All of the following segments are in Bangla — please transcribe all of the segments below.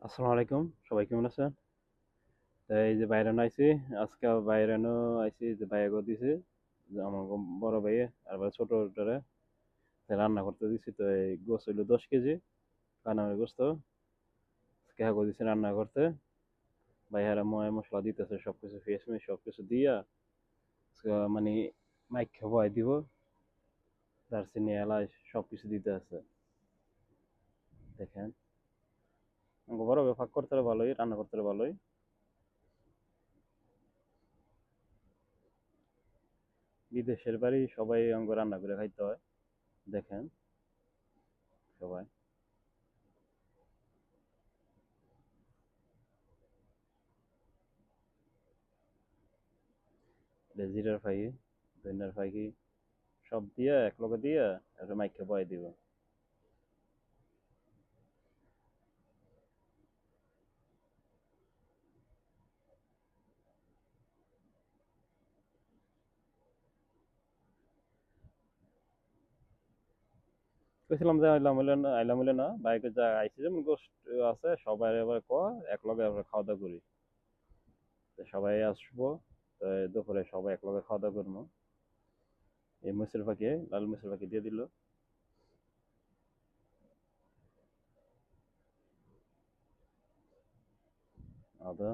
আসসালামু আলাইকুম, সবাই কেমন আছেন? তো এই যে বাইরানো আইছি। আজকে বাইরানো আইছি যে বাইরে দিছে যে আমার বড় ভাইয়ে আর ছোটটারে রান্না করতে দিছি। তো এই গোছ হইলো 10 কেজি কানামের গোস্ত। কেহা করে দিছে রান্না করতে। ভাইয়ারা ময় মশলা দিতেছে, সবকিছু ফেস মেস সবকিছু দিয়া মানে মাইক খাওয়াই দিব। দারচিনি এলাচ সবকিছু দিতে আছে। দেখেন, আমাকে বড় ভাই ফাঁক করতে ভালোই, রান্না করতে ভালোই। বিদেশের বাড়ি সবাই আমাকে রান্না করে খাইতে হয়। দেখেন সবাই, এটা জিরার ফাই, ধনিয়ার ফাইকি সব দিয়া এক লগে দিয়া একটা মাইকে বয়ে দিব। কইছিলাম যে আইলাম হইলে না বাইকে যা আইছি, যেমন গোষ্ঠ আছে সবাই এবার এক লগে আমরা খাওয়া দাওয়া করি। তো সবাই আসবো। তো দুপুরে সবাই এক লগে খাওয়া দাওয়া করবো। এই মুসুর ফাঁকি, লাল মুসুর ফাঁকি দিয়ে দিল। আদা,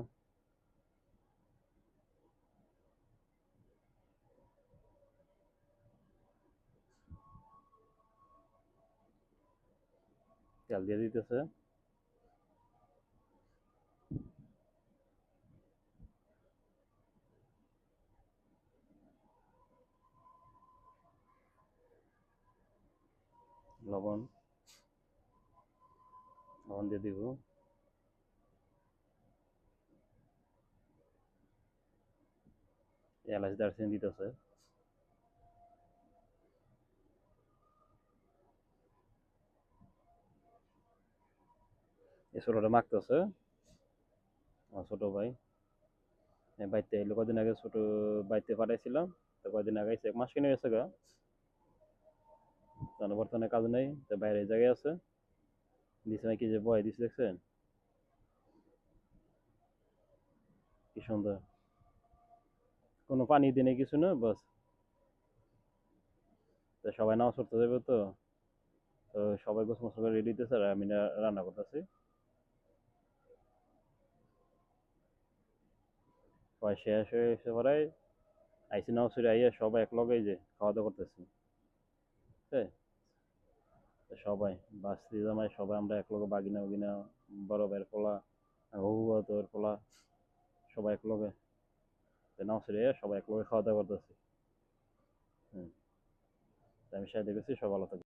তেল দিয়ে দিতেছে। লবণ, লবণ দিয়ে দিব। এলাচ দারচিনি দিতেছে। এই ছোটটা মাখতেছে আমার ছোট ভাই। বাইতে এলো কদিন আগে, ছোট বাইতে পাঠাইছিলাম। তো কদিন আগে এক মাস কিনে গেছে গা। বর্তমানে কাজ নেই, তো বাইরে জায়গায় আছে। বিছানায় কি যে বয় দিছে দেখছেন, কি সুন্দর। কোনো পানি দিনে কিছু না, বাস। তো সবাই নামাজ পড়তে যাবে তো। তো সবাই গোছ মোছ করে রেডি দিতেছে আর আমি রান্না করতেছি। সবাই শেষ হয়ে এসে পরে আইসি নামাজ পড়ে আইয়া সবাই এক লগেই যে খাওয়া দাওয়া করতেছি। হ্যাঁ, তো সবাই বাস্তি জামাই সবাই আমরা এক লগে, বাগিনা উগিনা, বড় ভাইয়ের পোলা, হবু তোর পোলা, সবাই এক লগে নামাজ পড়ে আইয়া সবাই এক লগে খাওয়া দাওয়া করতেছি। হম, আমি সাথে গেছি, সব ভালো থাকবে।